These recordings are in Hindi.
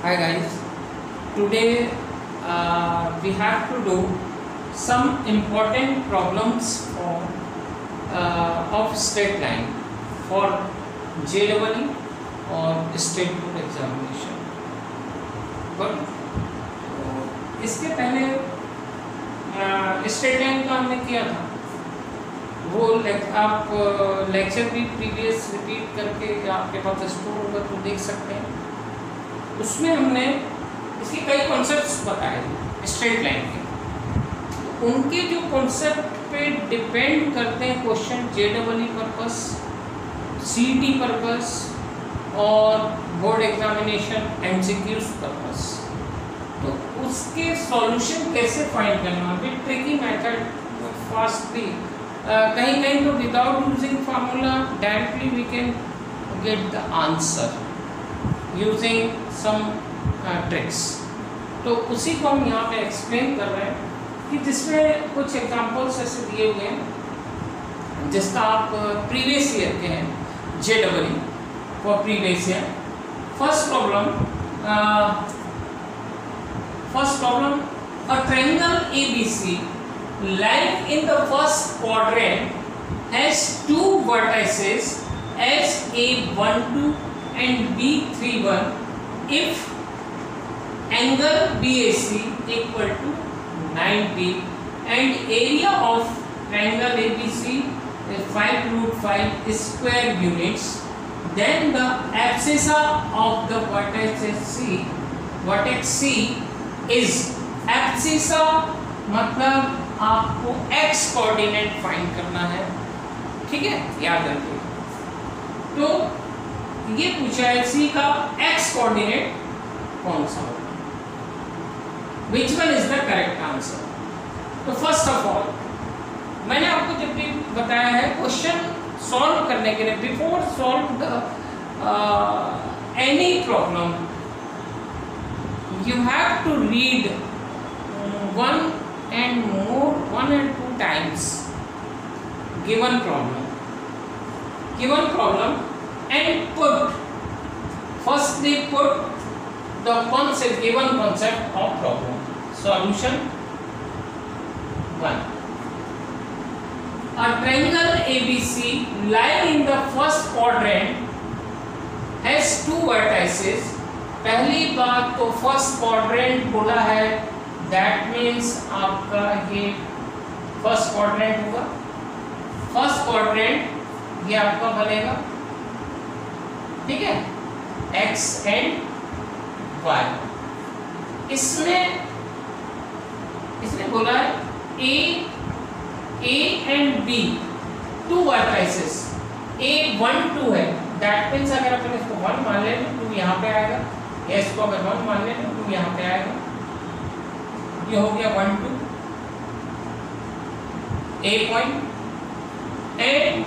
Hi guys, today we have to do some important problems of straight line for JEE और स्टेट बोर्ड एग्जामिनेशन। बट इसके पहले स्ट्रेट लाइन का हमने किया था, वो आप लेक्चर भी प्रीवियस रिपीट करके आपके पास स्टोर होगा तो देख सकते हैं। उसमें हमने इसके कई कॉन्सेप्ट्स बताए स्ट्रेट लाइन के, तो उनके जो कॉन्सेप्ट पे डिपेंड करते हैं question JEE purpose, CET purpose और बोर्ड एग्जामिनेशन MCQs पर्पस। तो उसके सॉल्यूशन कैसे फाइंड करना, विद ट्रिकी मेथड, फास्टली, कहीं कहीं तो without using formula directly we can get the answer using some tricks. तो उसी को हम यहाँ पे एक्सप्लेन कर रहे हैं कि जिसमें कुछ एग्जांपल्स ऐसे दिए हुए हैं जिसका आप प्रीवियस ईयर के हैं JEE for previous year. First problem, a triangle ABC lying in the first quadrant has two vertices as A12 and B31 if angle BAC equal to 90 and area of triangle ABC is 5√5 square units, then the abscissa of the vertex C is abscissa मतलब आपको x कोऑर्डिनेट फाइंड करना है, ठीक है, याद रखिए। तो ये पूछा है C का x कोऑर्डिनेट कौन सा होगा, which one is the correct answer। तो फर्स्ट ऑफ ऑल मैंने आपको जब भी बताया है क्वेश्चन सॉल्व करने के लिए, before solve the any problem you have to read one and two times given problem and firstly put the given concept of problem. Solution 1. A triangle ABC lying in the first quadrant has two vertices। पहली बात तो फर्स्ट क्वाड्रेंट बोला है, दैट मीन्स आपका ये फर्स्ट क्वाड्रेंट होगा। फर्स्ट क्वाड्रेंट ये आपका बनेगा, ठीक है, x एंड y। इसने बोला है A and B two vertices, A12 है, दैट मीन्स अगर अपन इसको 1 मान लें तो 2 यहाँ पे आएगा, इसको अगर 1 मान लें तो 2 यहाँ पे आएगा, ये हो गया 1 2 A point and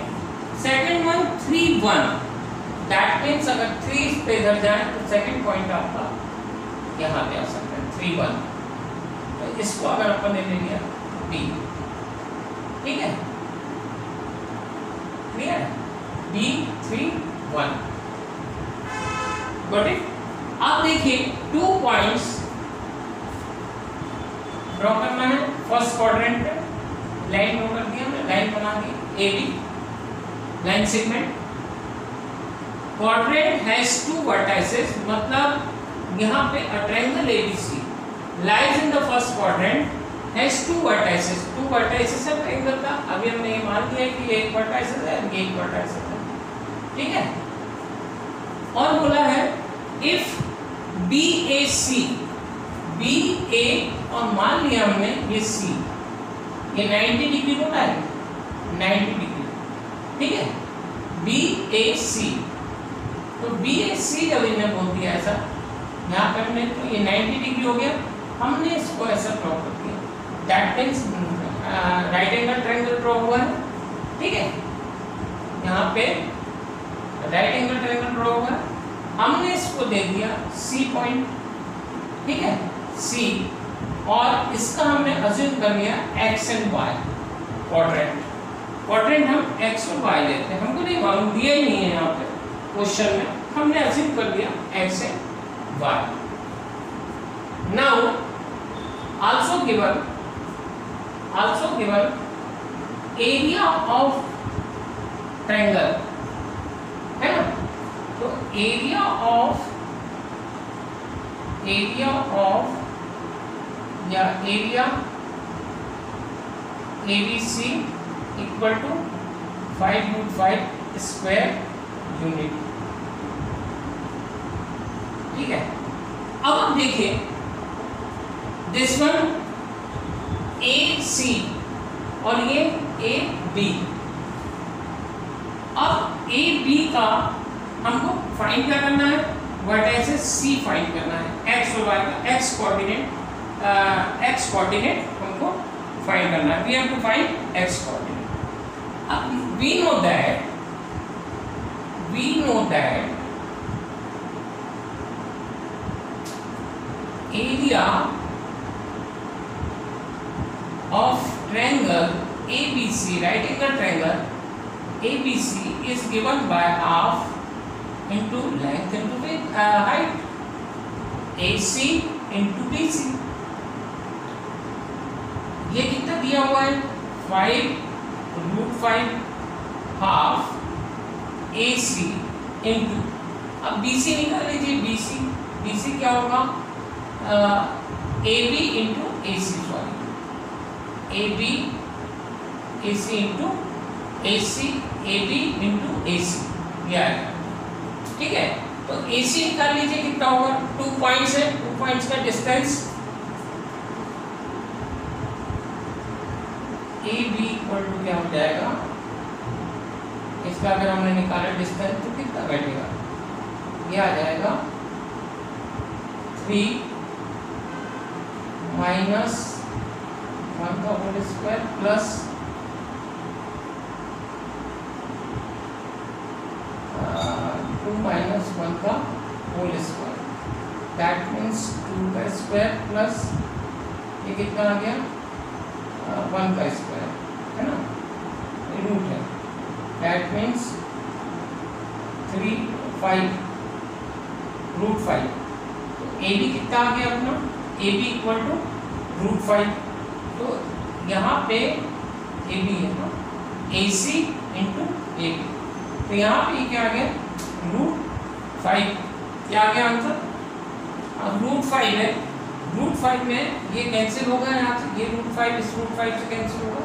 second one 3 1, that means अगर 3 पे इधर जाए तो सेकंड पॉइंट आपका यहाँ पे आ सकता है 3 1। तो इसको अगर अपन ले लिया B, ठीक है, क्लियर, B 3 1, गॉट इट। अब देखिए 2 पॉइंट्स ड्रॉ करना है फर्स्ट क्वाड्रेंट पे, लाइन ड्रॉ कर दिया हमने, लाइन बना दी AB, line segment. Quadrant has 2 vertices, मतलब यहाँ पे a triangle ABC lies in the first quadrant has 2 vertices. 2 vertices है ट्रायंगल का, अभी हमने ये मान लिया कि एक वर्टाइसेस है, ये एक वर्टाइसेस है, ठीक है। और बोला है इफ BAC, BA और मान लिया हमने ये C, ये 90 डिग्री बोला है, 90 डिग्री, ठीक है, BAC। तो BAC जब इन्हें बोल दिया ऐसा, यहाँ पे हमने तो ये 90 डिग्री हो गया, हमने इसको ऐसा ड्रॉ कर दिया, that means right angle triangle draw हुआ है, ठीक है, यहाँ पे राइट एंगल ट्रायंगल ड्रॉ हुआ है, हमने इसको दे दिया C पॉइंट, ठीक है, C, और इसका हमने अज्यूम कर लिया x एंड y क्वाड्रेंट हम x और y लेते हैं, हमको नहीं मालूम, दिया ही नहीं है यहाँ पे क्वेश्चन में, हमने अज्यूम कर लिया x and y। Now also given area of triangle है ना, तो area of या area ABC equal to 5/5 square unit. ठीक है, अब आप देखिए दिस वन AC और ये AB। अब AB का हमको फाइंड क्या करना है, वर्टेक्स C फाइंड करना है, x और y का x कोऑर्डिनेट हमको फाइंड करना है। We have to find x coordinate. अब we know that area of triangle ABC, right angle triangle ABC is given by half into length into height, AC into BC। ये कितना दिया हुआ है 5√5 हाफ AC इंटू, अब BC निकाल लीजिए। BC क्या होगा AB into AC, sorry AB AC into AC, AB into AC ये आएगा। ठीक है, तो AC निकाल लीजिए कितना होगा, 2 पॉइंट्स है, 2 पॉइंट्स का डिस्टेंस AB इक्वल टू क्या हो जाएगा, इसका अगर हमने निकाला डिस्टेंस तो कितना बैठेगा, ये आ जाएगा 3 माइनस 1 का होल स्क्वायर प्लस 2 माइनस 1 का होल स्क्वायर, दैट मीन्स 2 का स्क्वायर प्लस ये कितना आ गया 1 का स्क्वायर है ना, रूट है, दैट मीन्स 5 तो AB कितना आ गया अपना, AB इक्वल टू √5। तो यहाँ पे AB है ना, AC इंटू AB, तो यहाँ पे क्या आ गया √5, क्या आ गया आंसर। अब √5 है, √5 में ये कैंसिल होगा यहाँ से, ये √5 इस √5 से कैंसिल होगा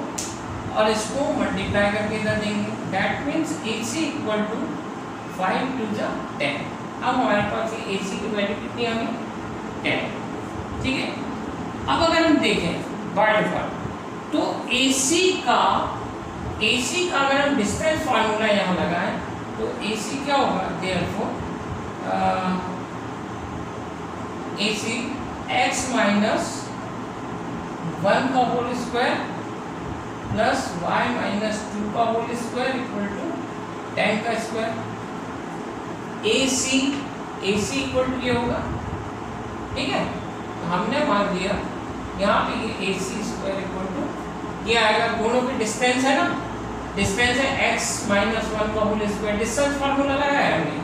और इसको मल्टीप्लाई करके इधर देंगे, that means AC equal to 5 × 10। अब हमारे पास ये AC की वैल्यू कितनी आ गई 10। ठीक है, अब अगर हम देखें बाय डिफॉल्ट तो AC का अगर हम डिस्टेंस फार्मूला यहाँ लगाएं तो AC क्या होगा, देयरफॉर AC x माइनस 1 का whole square plus y minus 2 का होल स्क्वायर इक्वल टू 10 का स्क्वायर। AC इक्वल टू ये होगा। ठीक है, तो हमने मान लिया यहाँ पे ये AC स्क्वायर इक्वल टू ये आएगा, दोनों की डिस्टेंस है ना, डिस्टेंस है x माइनस 1 का होल स्क्वायर, डिस्टेंस फार्मूला लगाया हमने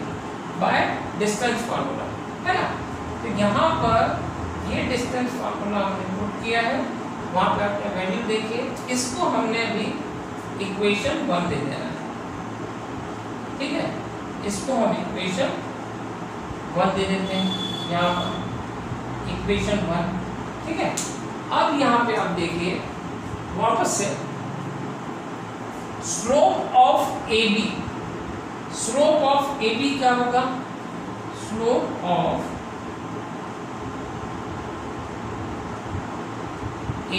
बाय डिस्टेंस फार्मूला है ना। तो यहाँ पर ये डिस्टेंस फार्मूला हमने पुट किया है, वहाँ पे आपने वैल्यू देखिए, इसको हमने अभी इक्वेशन 1 दे देना है। ठीक है, इसको हम इक्वेशन 1 दे देते हैं यहाँ पर, इक्वेशन 1। ठीक है, अब यहाँ पे आप देखिए वापस से स्लोप ऑफ AB क्या होगा, स्लोप ऑफ AB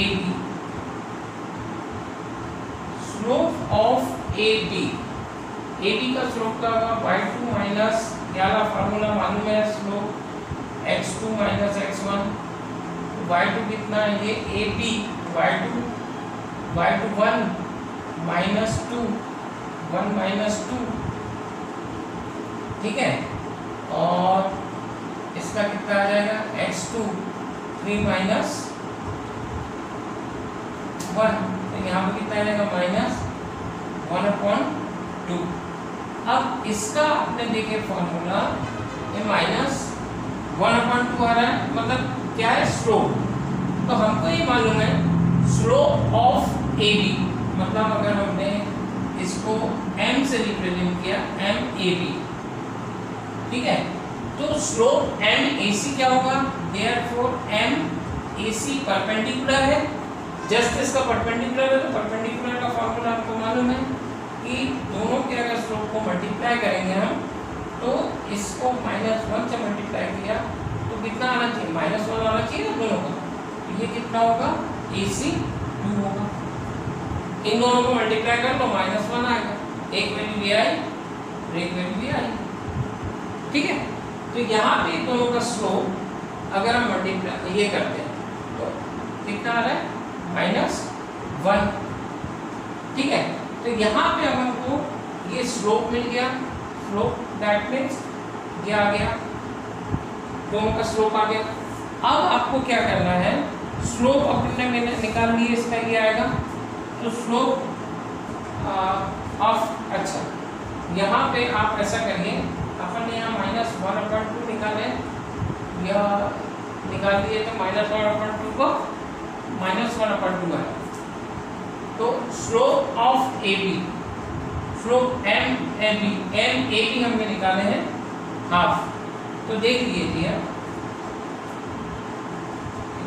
का स्लोप क्या होगा, y2 माइनस क्या का फार्मूला मालूम है, slope x2 minus x1, y2 कितना है ये AB, y2 1 माइनस 2 1 माइनस 2। ठीक है, और इसका कितना आ जाएगा x2 3 माइनस 1, तो यहाँ पे कितना आ जाएगा -1/2। अब इसका आपने देखे फॉर्मूला ये -1/2 आ रहा है, मतलब क्या है स्लोप। तो हमको ये मालूम है स्लोप ऑफ ए बी, मतलब अगर हमने इसको m से रिप्रेजेंट किया m a b, ठीक है, तो स्लोप m a c क्या होगा, therefore m a c perpendicular है, जस्ट इसका परपेंडिकुलर है, तो परपेंडिकुलर का फॉर्मूला आपको मालूम है कि दोनों के अगर स्लोप को मल्टीप्लाई करेंगे हम, तो इसको -1 से मल्टीप्लाई किया तो कितना आना चाहिए, -1 आना चाहिए ना दोनों का, तो ये कितना होगा AC 2 होगा। इन दोनों को मल्टीप्लाई कर तो -1 आएगा, एक वैल्यू भी आई और एक वैल्यू भी आई, ठीक है। तो यहाँ पे दोनों का स्लोप अगर हम मल्टीप्लाई ये करते हैं तो कितना आ रहा है -1, ठीक है। तो यहाँ पे अब हमको ये स्लोप मिल गया, स्लोप दैट मीन्स ये आ गया, दोनों का स्लोप आ गया। अब आपको क्या करना है, स्लोप अपने मैंने निकाल लिए, इसका ये आएगा, तो स्लोप ऑफ, अच्छा यहाँ पे आप ऐसा करिए, अपन ने यहाँ -1/2 निकाले या निकाल दिए, तो -1/2 को -1/2 है। तो slope of A B, slope M A B हमने निकाले हैं हाफ। तो देख लीजिए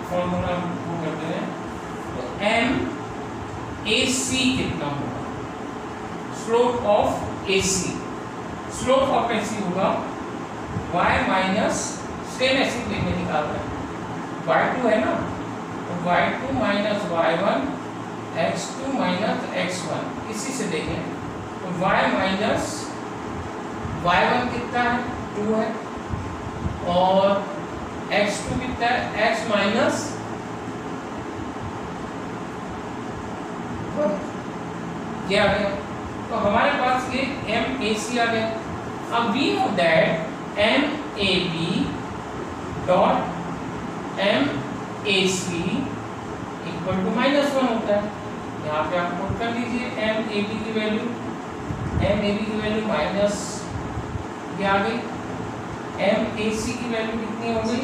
फॉर्मूला हम करते हैं, तो एम ए सी कितना होगा, slope of A C, slope of A C होगा y माइनस, सेम ऐसी वे में निकाल रहे हैं, y2 है ना, तो y2 minus y1 x2 minus x1, इसी से देखें तो y माइनस y1 कितना है 2 है, और x2 कितना है x माइनस 1, ये आ गया। तो हमारे पास ये एम ए सी आ गया। अब we know that M A B dot M A C equal to -1 होता है। यहाँ पे आप पुट कर लीजिए एम ए बी की वैल्यू, एम ए बी की वैल्यू माइनस ये आ गई, एम ए सी की वैल्यू कितनी हो गई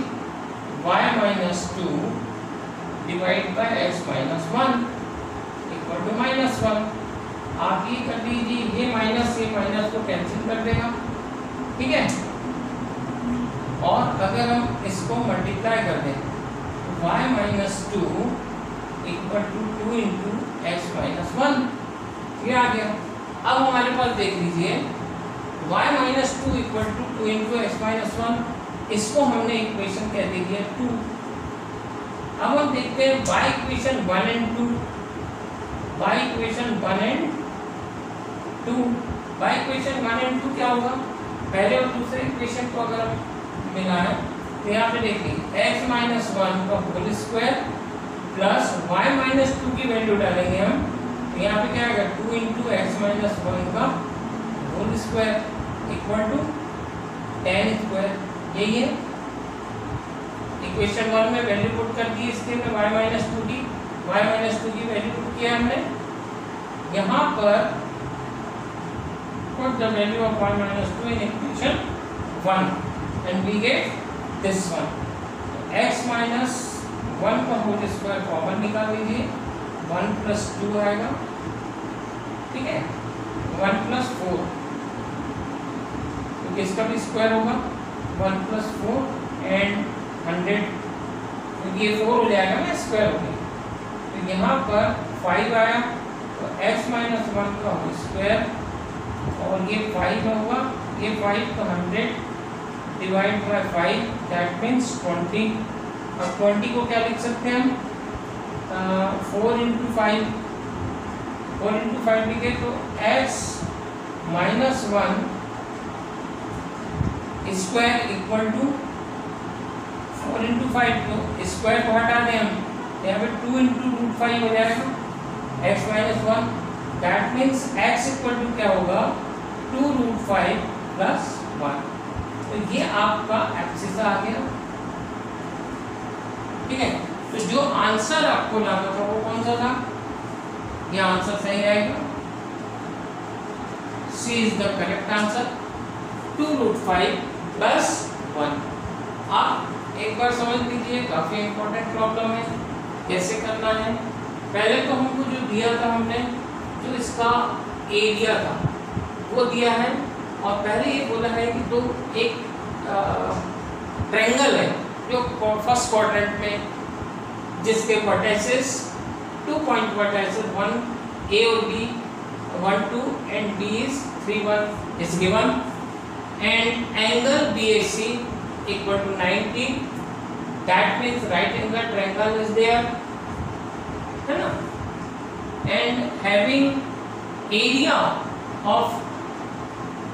y minus 2 divide by x minus 1 equal to -1। आप ये कर लीजिए, ये माइनस को कैंसिल कर देगा, ठीक है। और अगर हम इसको मल्टीप्लाई कर दें तो y minus 2 equal to 2 into x minus 1, ये आ गया। अब हमारे पास देख लीजिए y minus 2 equal to 2 into x minus 1, इसको हमने इक्वेशन कह दी है 2। अब हम देखते हैं y equation 1 and 2, y equation 1 and 2, y equation 1 and 2 क्या होगा, पहले और दूसरे इक्वेशन को अगर मिला है तो यहाँ पे देखिए x माइनस 1 का whole square plus y minus 2 की वैल्यू डालेंगे हम, तो यहाँ पे क्या आएगा 2 इंटू एक्स माइनस 1 का whole square equal to 10 square, यही है। इक्वेशन 1 में वैल्यू पुट कर दी, इसके में y माइनस 2 की वैल्यू पुट किया हमने। यहाँ पर put the value of y minus 2 in equation 1 and we get this one, x minus 1 का होल स्क्वायर कॉमन निकाल लीजिए, 1 प्लस 2 आएगा, ठीक है, 1 प्लस 4, तो किसका भी स्क्वायर होगा 1 प्लस 4 एंड 100, तो ये 4 हो जाएगा ना, स्क्वायर हो गया। तो यहाँ पर 5 आया, तो x माइनस 1 का होल स्क्वायर, और ये 5 होगा, ये 5 तो 100 डिवाइड बाय 5 दैट मीन्स 20। अब 20 को क्या लिख सकते हैं हम, 4 इंटू 5, 4 इंटू 5 लिखे तो x minus 1 square equal to 4 into 5, तो स्क्वायर को हटा दें हम, यहाँ पे 2 इंटू रूट 5 हो जाएगा, x minus 1 that means x equal to क्या होगा 2 रूट 5 प्लस 1। तो ये आपका एक्सिस आ गया, ठीक है। तो जो आंसर आपको लाना था वो कौन सा था, ये आंसर सही आएगा, C is the correct answer, 2 root 5 plus 1। आप एक बार समझ लीजिए, काफ़ी इम्पोर्टेंट प्रॉब्लम है। कैसे करना है, पहले तो हमको जो दिया था, हमने जो इसका एरिया था वो दिया है, और पहले ये बोला है कि तो एक ट्रायंगल है जो फर्स्ट क्वाड्रेंट में, जिसके वर्टिसेस 2 पॉइंट वर्टिसेस 1 A और B 1 2 and B is 3 1 is given, and angle BAC equal to 90, that means right angle triangle is there, है ना, and having area of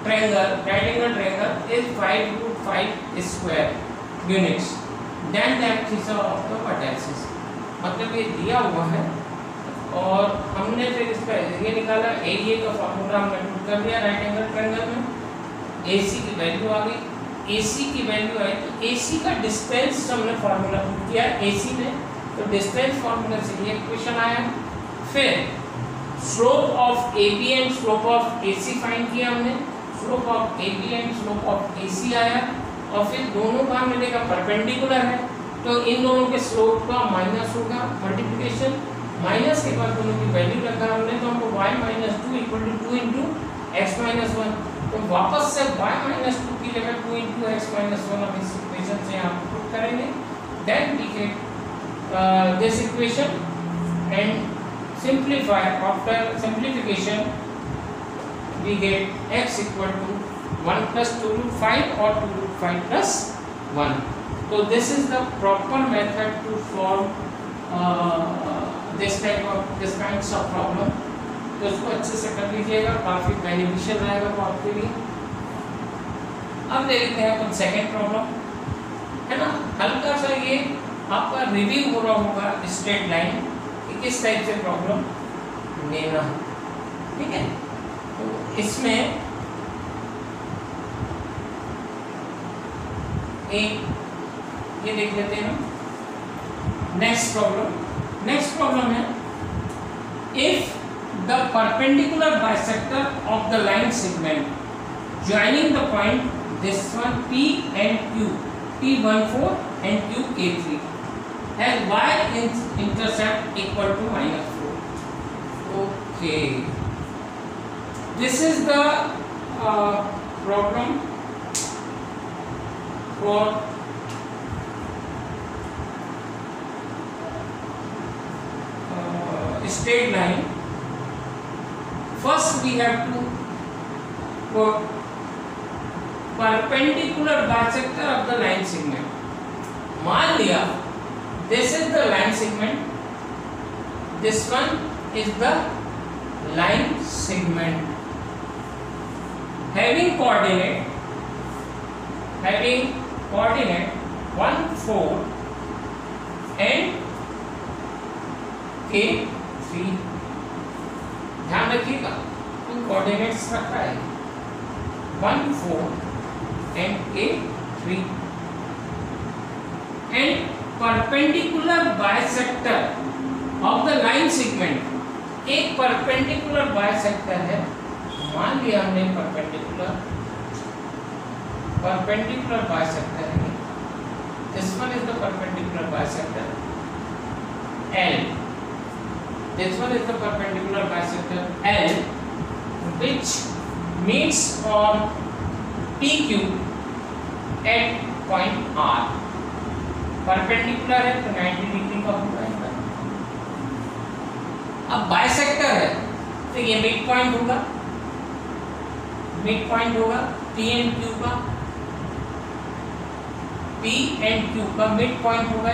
triangle, right angle triangle is 5 square units, then the axis of the vertices, मतलब ये दिया हुआ है, और हमने फिर इसका एरिया निकाला। एरिया का फार्मूला हमने पुट कर दिया राइट एंगल ट्रायंगल में, AC की वैल्यू आ गई, AC की वैल्यू आई तो AC का डिस्टेंस हमने फार्मूला पुट किया AC में, तो डिस्टेंस फार्मूला से ये इक्वेशन आया। फिर slope of AB and slope of AC find किया हमने, slope of AB and slope of AC आया, और फिर दोनों का हमने देखा परपेंडिकुलर है, तो इन दोनों के स्लोप का माइनस होगा, मल्टीप्लिकेशन, माइनस के बाद दोनों की वैल्यू रखा हमने, तो हमको y - 2 = 2 × x - 1, तो वापस से y - 2 की जगह 2 × x - 1 हम इस इक्वेशन से यहाँ पुट करेंगे, then we get this equation and simplify, after simplification we get x = 1 + 2√5 और 2√5 + 1। तो this is the proper method to solve this kinds of problem, तो इसको अच्छे से कर लीजिएगा, काफ़ी बेनिफिशियल रहेगा वो आपके लिए। अब देखते हैं अपन सेकंड प्रॉब्लम, है ना, हल्का सा ये आपका रिव्यू हो रहा होगा स्ट्रेट लाइन कि किस टाइप से प्रॉब्लम लेना, ठीक है। तो इसमें एक ये देख लेते हैं हम नेक्स्ट प्रॉब्लम है, if the perpendicular bisector of the line segment joining the point this one P and Q, P14 and QK3 has y intercept equal to -4. Okay, this is the problem for straight line. First we have to put perpendicular bisector of the line segment. मान लिया this is the line segment, this one is the line segment, having coordinate 1 4 and K3, ध्यान रखिएगा तो कोऑर्डिनेट्स रखा है 1 4 and K3, and perpendicular bisector of the line segment, एक perpendicular bisector है, मान लिया हमने perpendicular bisector है, this one is the perpendicular bisector L, this one is the perpendicular bisector L, which meets on PQ at point R, perpendicular है तो 90 डिग्री का होगा इसका। अब बाइसेक्टर है तो ये मिड पॉइंट होगा P एंड Q का, P एंड Q का मिड पॉइंट होगा,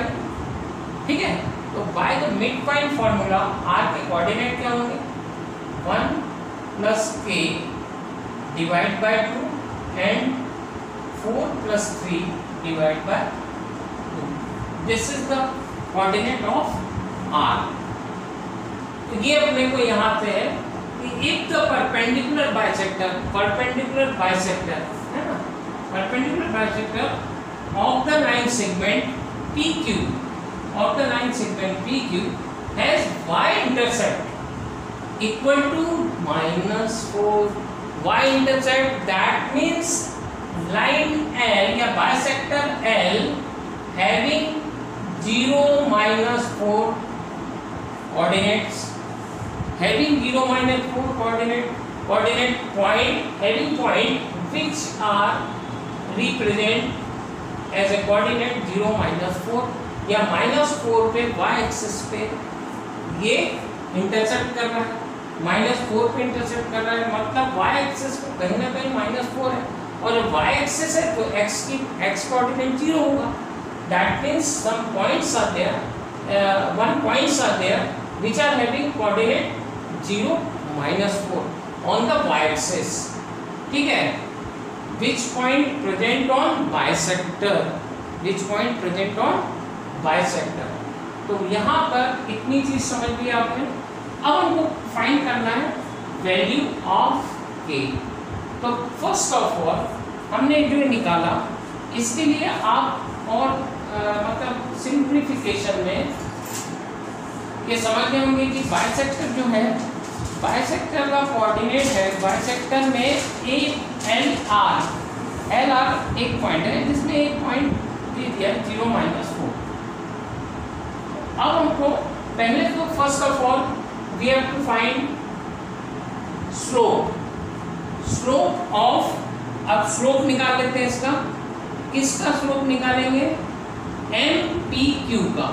ठीक है। तो by the mid point formula R के कोऑर्डिनेट क्या होंगे 1 + K divide by 2 and 4 + 3 divide by 2, this is the coordinate of R। तो ये अपने को यहाँ पे है कि इफ द परपेंडिकुलर बाइसेक्टर है ना, perpendicular bisector of the line segment PQ, of the line segment PQ has y intercept equal to -4, y intercept, that means line L या bisector L having 0 minus 4 coordinates, having 0 minus 4 coordinate point, having point which are represent as a coordinate 0 minus 4 या -4 पे y एक्सिस पे ये इंटरसेप्ट कर रहा है, -4 पे इंटरसेप्ट कर रहा है, मतलब y एक्सिस पे कहीं ना कहीं -4 है, और जब y एक्सिस है तो x कोऑर्डिनेट 0 होगा. That means some points are there, one points are there which are having coordinate 0 -4 on the y axis. ठीक है, which point present on bisector, which point present on bisector. तो यहाँ पर इतनी चीज समझ ली आपने. अब हमको फाइंड करना है वैल्यू ऑफ k. तो फर्स्ट ऑफ ऑल हमने जो निकाला, इसके लिए आप और मतलब सिंप्लीफिकेशन में ये समझते होंगे कि बाइसेक्टर जो है, बाइसेक्टर का कोऑर्डिनेट है, बाइसेक्टर में एल आर एक पॉइंट है जिसमें एक पॉइंट दे दिया 0 -4. अब हमको पहले तो first of all we have to find slope of. अब स्लोप निकाल लेते हैं इसका. किसका स्लोप निकालेंगे? MPQ का.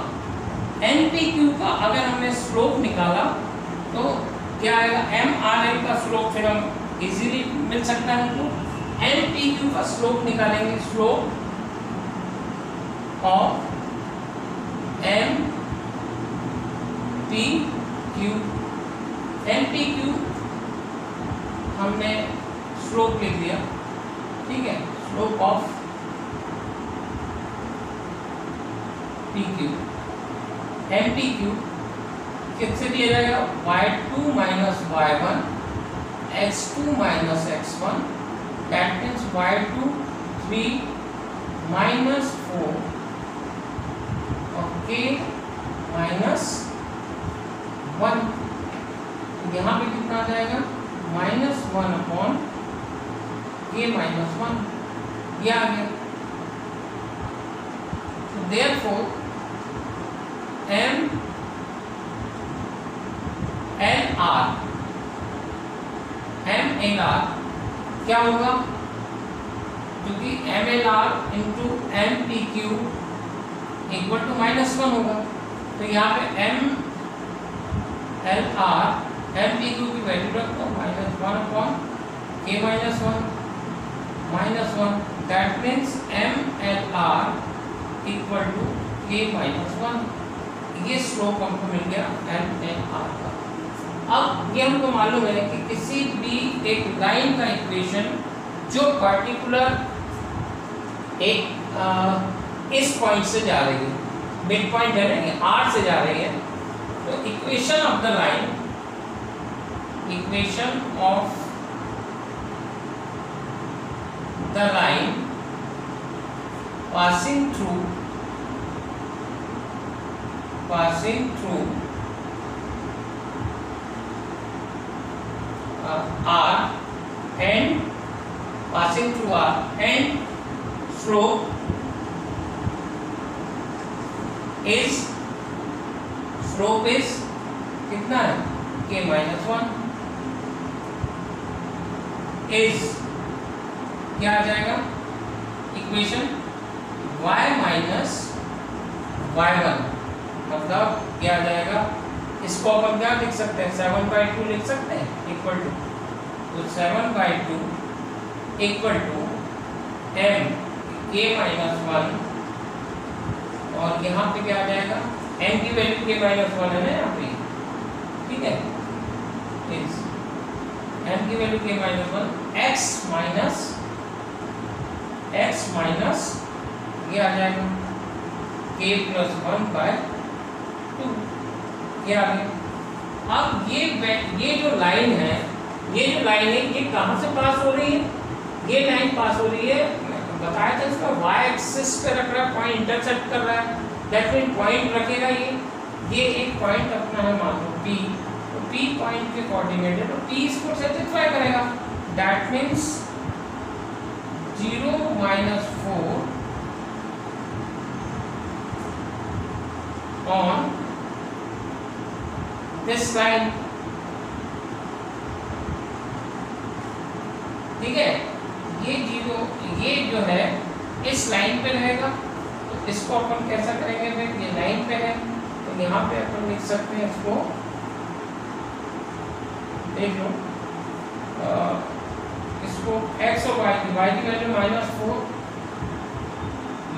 MPQ का अगर हमने स्लोप निकाला तो क्या आएगा? MRL का स्लोप फिर हम इजीली मिल सकता है हमको. MPQ का स्लोप निकालेंगे, स्लोप ऑफ MPQ हमने स्लोप लिख दिया. ठीक है, स्लोप ऑफ PQ. MPQ किससे दिया जाएगा? y2 minus y1 x2 minus x1, that means y2 3 minus 4 और k minus 1. यहाँ पे कितना आ जाएगा? -1 upon k minus 1. ये आ गया. So therefore MLR क्या होगा? क्योंकि MLR into MPQ equal to -1 होगा, तो यहाँ पे MLR MPQ की वैल्यू रखो -1 upon k minus 1. That means MLR equal to k minus 1. ये स्लोप हमको मिल गया MLR का. अब ये हमको मालूम है कि किसी भी एक लाइन का इक्वेशन जो पर्टिकुलर एक इस पॉइंट से जा रही है, मिड पॉइंट है ना, R से जा रही है, तो equation of the line, equation of the line passing through R and slope is कितना है? k minus 1 is क्या आ जाएगा? इक्वेशन y minus y1 मतलब क्या आ जाएगा? इसको अपन क्या लिख सकते हैं? 7/2 लिख सकते हैं इक्वल टू, तो 7/2 equal to m k minus 1 और यहाँ पे क्या आ जाएगा? m की वैल्यू k minus 1 है ना यहाँ पे. ठीक है, m की value k minus 1 x minus ये आ जाएगा k plus 1/2. ये आ गया. अब ये जो लाइन है, ये कहाँ से पास हो रही है? ये लाइन पास हो रही है, बताया था इसका y एक्सिस पे रख रहा है, पॉइंट इंटरसेप्ट कर रहा है. दैट मीन पॉइंट रखेगा ये एक पॉइंट अपना है मान लो P, तो P पॉइंट के कोऑर्डिनेट है, तो P इसको सेटिस्फाई करेगा. दैट मीन्स 0 - 4 दिस लाइन, ठीक है, ये जीरो, ये जो है इस लाइन पे रहेगा, तो इसको अपन कैसा करेंगे फिर, ये लाइन पे है तो यहाँ पे अपन लिख सकते हैं इसको, देख लो, इसको x और y की वैल्यू -4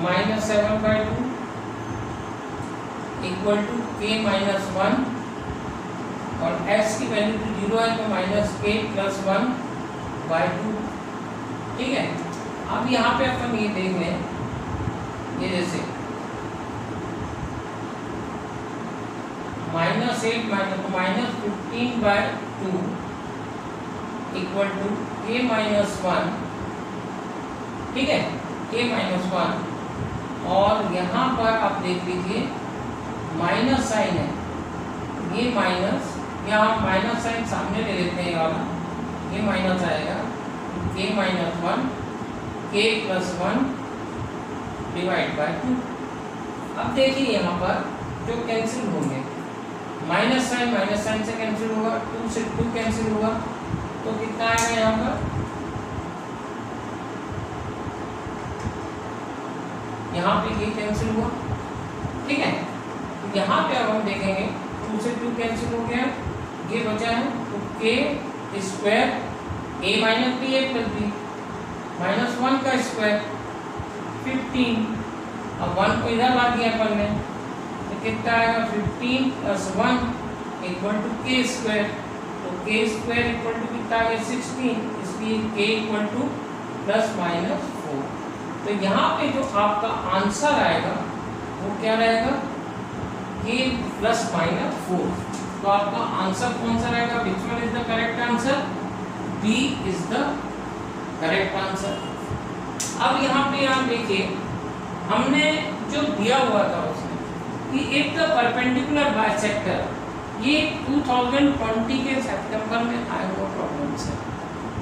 -7/2 इक्वल टू k - 1 और x की वैल्यू तो 0 है तो -k + 1/2, ठीक है। अब यहाँ पे अपन ये देख लें, ये जैसे -8 -15/2 इक्वल टू k - 1, ठीक है, k - 1, और यहाँ पर आप देख लीजिए माइनस साइन है, ये माइनस, यहाँ माइनस साइन सामने ले लेते हैं, ये माइनस आएगा, k - 1 k + 1 /2। अब देखिए यहाँ पर जो कैंसिल होंगे, माइनस साइन से कैंसिल होगा, 2 से 2 कैंसिल होगा, तो कितना आएगा यहाँ पर, यहाँ पे ये कैंसिल हुआ, ठीक है। तो यहाँ पे अब हम देखेंगे 2 से 2 कैंसिल हो गया, ये बचा है, तो k² a - b a + b -1 का स्क्वायर 15, अब 1 को इधर ला दिया अपन ने, तो कितना आएगा, 15 + 1 = k², तो k² = कितना आ गया, 16, इसलिए k = ±4। तो यहाँ पे जो आपका आंसर आएगा वो क्या रहेगा, k ±4। तो आपका आंसर कौन सा रहेगा, which one is the correct answer, B is the correct answer. अब यहाँ पे आप देखिए, हमने जो दिया हुआ था उसमें कि इफ द परपेंडिकुलर बाइसेक्टर, ये 2020 के सितंबर में आया हुआ प्रॉब्लम है,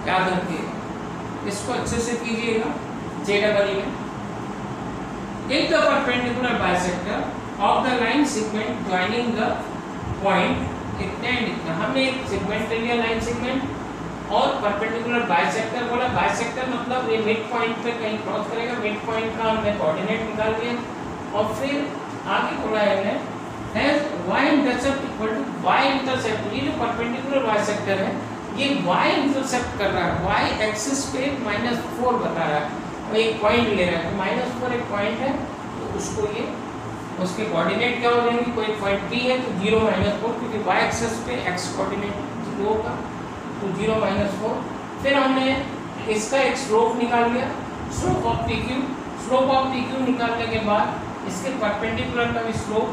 याद रखिएगा, इसको अच्छे से कीजिएगा JEE में। If the perpendicular bisector of the line segment joining the point इतना एंड इतना, हमने एक सेगमेंट ले लिया, लाइन सेगमेंट, और परपेंडिकुलर बाइसेक्टर बोला, बाइसेक्टर मतलब ये मिड पॉइंट पे कहीं क्रॉस करेगा, मिड पॉइंट का हमने कोऑर्डिनेट निकाल लिया, और फिर आगे बोला है has y intercept equal to y intercept, ये जो परपेंडिकुलर बाइसेक्टर है ये y इंटरसेप्ट कर रहा है, y एक्सिस पे -4 बता रहा है, और एक पॉइंट ले रहा है, तो -4 एक पॉइंट है, तो उसको ये उसके कोऑर्डिनेट क्या हो जाएंगे, कोई पॉइंट P है तो 0 -4, क्योंकि y एक्सिस पे x कोऑर्डिनेट 0 होगा, तो 0 -4। फिर हमने इसका एक स्लोप निकाल लिया, स्लोप ऑफ PQ निकालने के बाद इसके परपेंडिकुलर का भी स्लोप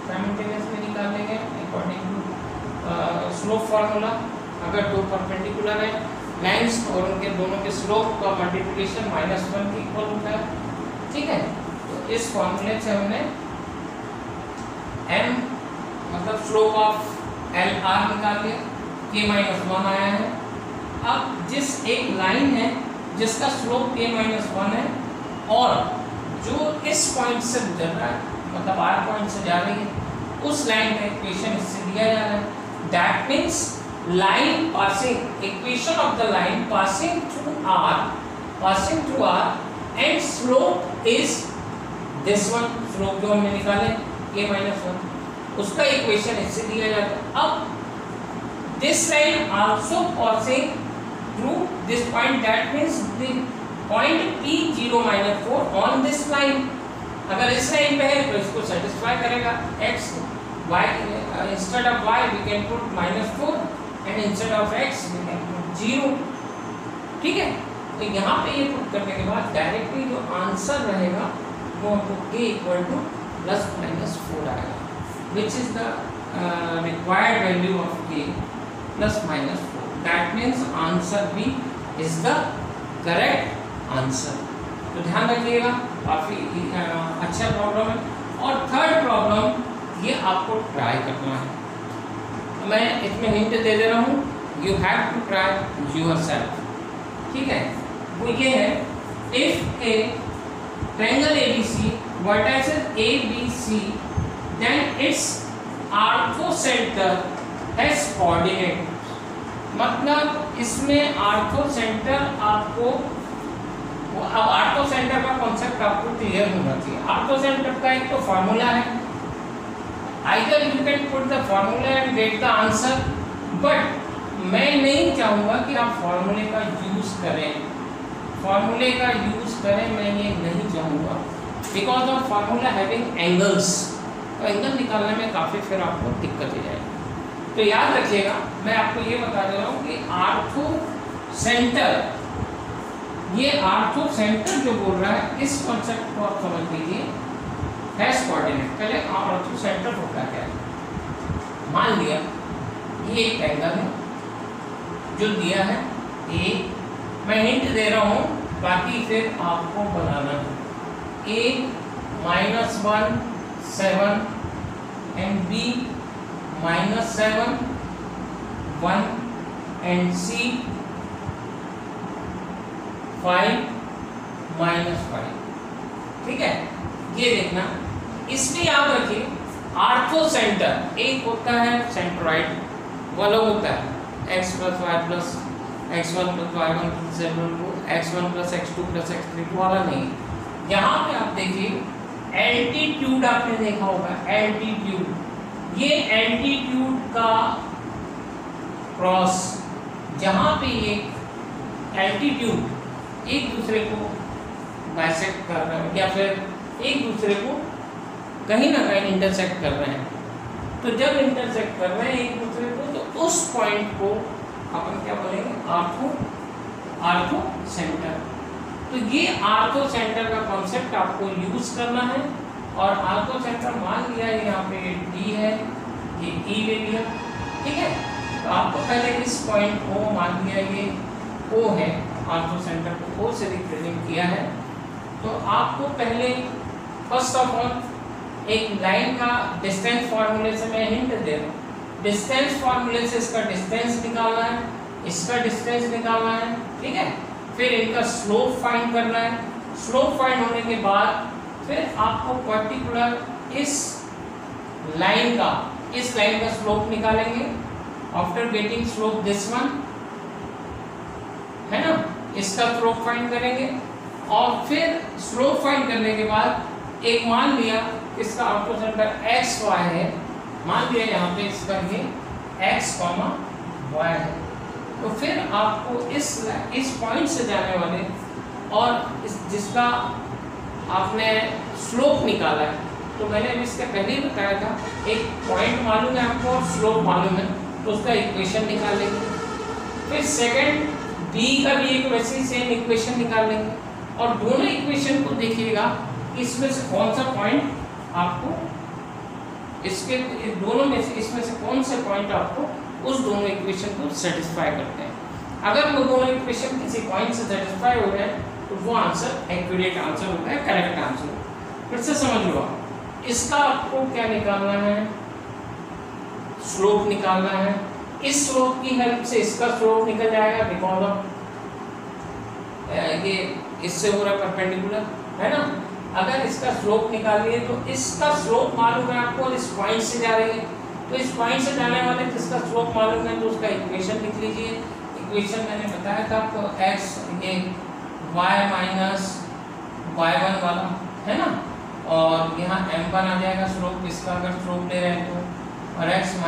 साइमल्टेनियसली निकाल लेंगे अकॉर्डिंग टू स्लोप फार्मूला। अगर दो परपेंडिकुलर है लाइंस और उनके दोनों के स्लोप का मल्टीप्लिकेशन -1 के इक्वल होता है, ठीक है। तो इस फॉर्मूले से हमने m मतलब स्लोप ऑफ LR निकाल लिया, k - 1 आया है। अब जिस एक लाइन है जिसका स्लोप k - 1 है और जो इस पॉइंट से गुजर रहा है, मतलब R पॉइंट से जा रही है, उस लाइन का इक्वेशन इससे दिया जा रहा है। That means line passing, equation of the line passing through R and slope is this one, slope जो हमने निकाले k - 1, उसका इक्वेशन इससे दिया जाता है। अब this line also passing through this point, that means the point P 0 - 4 on this line, अगर इस लाइन पे है तो इसको सेटिस्फाई करेगा। x y instead of y we can put -4 and instead of x we can put 0, ठीक है। तो यहाँ पे ये पुट करने के बाद डायरेक्टली जो आंसर रहेगा वो हमको k ±4 आएगा, which is the required value of k ±4. That means answer B is the correct answer. तो ध्यान रखिएगा, काफ़ी अच्छा प्रॉब्लम है। और थर्ड प्रॉब्लम ये आपको ट्राई करना है, मैं इसमें हिंट दे दे रहा हूँ, you have to try yourself, ठीक है। वो ये है, if a triangle ABC vertices ABC then its ortho center has coordinate, मतलब इसमें आर्थो सेंटर आपको, अब आर्थो सेंटर का कॉन्सेप्ट आपको क्लियर होना चाहिए। आर्थो सेंटर का एक तो फॉर्मूला है, either you can put the formula and get the answer, but मैं नहीं चाहूँगा कि आप फॉर्मूले का यूज करें, फॉर्मूले का यूज करें, मैं ये नहीं चाहूँगा, because of formula having angles, तो एंगल निकालने में काफ़ी फिर आपको दिक्कत हो जाएगी। तो याद रखिएगा, मैं आपको ये बता दे रहा हूँ कि आर्थो सेंटर, ये आर्थो सेंटर जो बोल रहा है, इस कॉन्सेप्ट को आप समझ लीजिए, हैज कोऑर्डिनेट। पहले आर्थो सेंटर होता क्या है, मान लिया ये एक एंगल है जो दिया है ए, मैं हिंट दे रहा हूँ, बाकी फिर आपको बनाना है। A -1 7 and B -7 1 and C 5 -5, ठीक है। ये देखना, इसमें याद रखिए आर्थो सेंटर एक होता है सेंट्रॉइड, वो अलग होता है x + y + x1 + y1 + z1 x1 + x2 + x3 वाला नहीं। यहाँ पे आप देखिए एल्टीट्यूड आपने देखा होगा, एल्टीट्यूड, ये एल्टीट्यूड का क्रॉस, जहाँ पे ये एल्टीट्यूड एक दूसरे को बाइसेक्ट कर रहे हैं या फिर एक दूसरे को कहीं ना कहीं इंटरसेक्ट कर रहे हैं, तो जब इंटरसेक्ट कर रहे हैं एक दूसरे को, तो उस पॉइंट को अपन क्या बोलेंगे, आर्थो सेंटर। तो ये आर्थो सेंटर का कॉन्सेप्ट आपको यूज करना है, और आर्थो सेंटर मान लिया यहाँ पे डी है, ये ई ले लिया, ठीक है। तो आपको पहले इस पॉइंट को मान लिया ये ओ है, आर्थो सेंटर को ओ से रिप्रेजेंट किया है। तो आपको पहले फर्स्ट ऑफ ऑल एक लाइन का डिस्टेंस फार्मूले से मैं हिंट दे रहा हूँ, डिस्टेंस फार्मूले से इसका डिस्टेंस निकालना है, इसका डिस्टेंस निकालना है, ठीक है। फिर इनका स्लोप फाइंड करना है, स्लोप फाइंड होने के बाद फिर आपको पर्टिकुलर इस लाइन का स्लोप निकालेंगे, after getting slope this one, है ना, इसका स्लोप फाइंड करेंगे, और फिर स्लोप फाइंड करने के बाद एक मान लिया इसका आर्थो सेंटर एक्स वाई है, मान लिया यहाँ पे इसका ये x, y है, तो फिर आपको इस पॉइंट से जाने वाले और इस जिसका आपने स्लोप निकाला है, तो मैंने अभी इसके पहले ही बताया था, एक पॉइंट मालूम है आपको और स्लोप मालूम है, तो उसका इक्वेशन निकाल लेंगे। फिर सेकंड b का भी एक वैसे सेम इक्वेशन निकाल लेंगे, और दोनों इक्वेशन को देखिएगा इसमें से कौन सा पॉइंट आपको, इसके दोनों में से इसमें से कौन से पॉइंट आपको उस दोनों इक्वेशन को सेटिस्फाई करते हैं। अगर वो दोनों इक्वेशन किसी पॉइंट से सेटिस्फाई हो रहे हैं, तो वो आंसर एक्यूरेट आंसर होता है, करेक्ट आंसर। फिर से समझ लो, इसका आपको क्या निकालना है, स्लोप निकालना है। इस स्लोप की हेल्प से इसका स्लोप निकल जाएगा, बिकॉज ऑफ ये इससे हो रहा परपेंडिकुलर, है ना। अगर इसका स्लोप निकालिए तो इसका स्लोप मालूम है आपको, और इस पॉइंट से जा रही है, तो इस पॉइंट से जाने वाले जिसका स्लोप मालूम है, तो उसका इक्वेशन लिख लीजिए। इक्वेशन मैंने बताया था आपको, x ये y - y1 वाला, है ना, और यहाँ m1 आ जाएगा स्लोप इसका, अगर स्लोप ले रहे हैं तो, और x -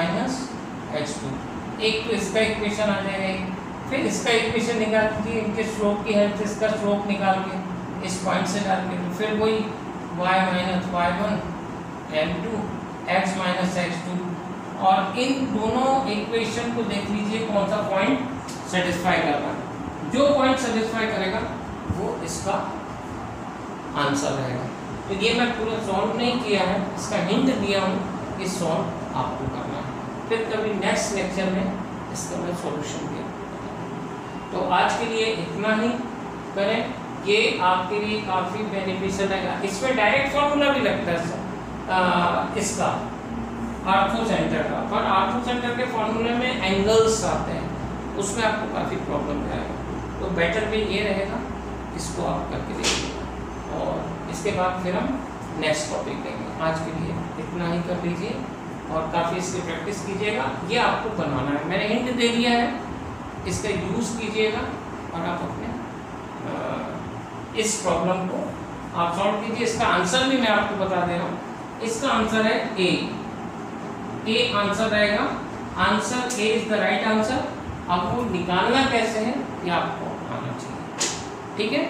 h2, एक तो इसका इक्वेशन आ जाएगा। फिर इसका इक्वेशन निकाल दीजिए, इनके स्लोप की हेल्प से इसका स्लोप निकाल के इस पॉइंट से डाल के, तो फिर वही y - y1 m2 x - x2, और इन दोनों इक्वेशन को देख लीजिए कौन सा पॉइंट सेटिस्फाई कर रहा है। जो पॉइंट सेटिस्फाई करेगा वो इसका आंसर रहेगा। तो ये मैं पूरा सॉल्व नहीं किया है, इसका हिंट दिया हूँ कि सॉल्व आपको करना है, फिर कभी नेक्स्ट लेक्चर में इसका मैं सॉल्यूशन दिया। तो आज के लिए इतना ही करें, ये आपके लिए काफ़ी बेनिफिशियल रहेगा। इसमें डायरेक्ट फॉर्मूला भी लगता है इसका आर्थो सेंटर का, पर आर्थो सेंटर के फॉर्मूले में एंगल्स आते हैं, उसमें आपको काफ़ी प्रॉब्लम आएगा। तो बेटर भी ये रहेगा, इसको आप करके देखिए, और इसके बाद फिर हम नेक्स्ट टॉपिक लेंगे। आज के लिए इतना ही कर लीजिए। और काफ़ी इसकी प्रैक्टिस कीजिएगा। ये आपको बनवाना है, मैंने हिंट दे दिया है, इसका यूज़ कीजिएगा और आप अपने इस प्रॉब्लम को आप सॉल्व कीजिए। इसका आंसर भी मैं आपको बता दे रहा हूँ, इसका आंसर है ए आंसर रहेगा। Answer A is the right answer. अब वो निकालना कैसे है ये आपको आना चाहिए, ठीक है।